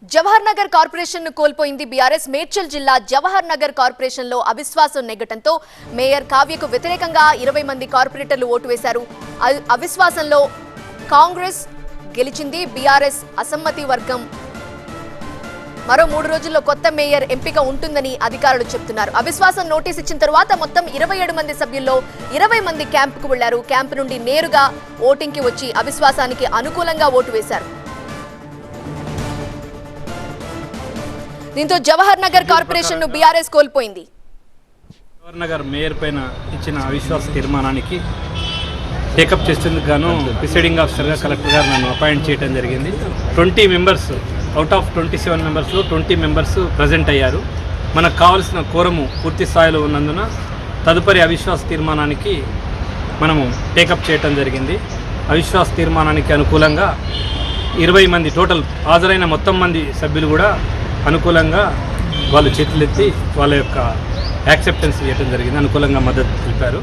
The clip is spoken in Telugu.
జవహర్ నగర్ కార్పొరేషన్ ను కోల్పోయింది బీఆర్ఎస్. మేడ్చల్ జిల్లా జవహర్ నగర్ కార్పొరేషన్ లో అవిశ్వాసం నెగ్గటంతో మేయర్ కావ్యకు వ్యతిరేకంగా 20 మంది కార్పొరేటర్లు ఓటు వేశారు. అవిశ్వాసంలో కాంగ్రెస్ గెలిచింది. బీఆర్ఎస్ అసమ్మతి వర్గం మరో 3 రోజుల్లో కొత్త మేయర్ ఎంపిక ఉంటుందని అధికారులు చెబుతున్నారు. అవిశ్వాసం నోటీస్ ఇచ్చిన తర్వాత మొత్తం 27 మంది సభ్యుల్లో 20 మంది క్యాంపుకు వెళ్లారు. క్యాంపు నుండి నేరుగా ఓటింగ్ కి వచ్చి అవిశ్వాసానికి అనుకూలంగా ఓటు వేశారు. దీంతో జవహర్ నగర్ కార్పొరేషన్ ను బీఆర్ఎస్ కోల్పోయింది. జవహర్ నగర్ మేయర్ పైన ఇచ్చిన అవిశ్వాస తీర్మానానికి టేకప్ చేసేందుకు గాను ప్రిసైడింగ్ ఆఫీసర్గా కలెక్టర్ గారు నన్ను అపాయింట్ చేయడం జరిగింది. 20 మెంబర్స్ అవుట్ ఆఫ్ 27 మెంబర్స్లో 20 మెంబర్స్ ప్రజెంట్ అయ్యారు. మనకు కావాల్సిన కోరము పూర్తి స్థాయిలో ఉన్నందున తదుపరి అవిశ్వాస తీర్మానానికి మనము టేకప్ చేయడం జరిగింది. అవిశ్వాస తీర్మానానికి అనుకూలంగా 20 మంది టోటల్ హాజరైన మొత్తం మంది సభ్యులు కూడా అనుకూలంగా వాళ్ళు చేతులెత్తి వాళ్ళ యొక్క యాక్సెప్టెన్స్ చేయడం జరిగింది. అనుకూలంగా మద్దతు తెలిపారు.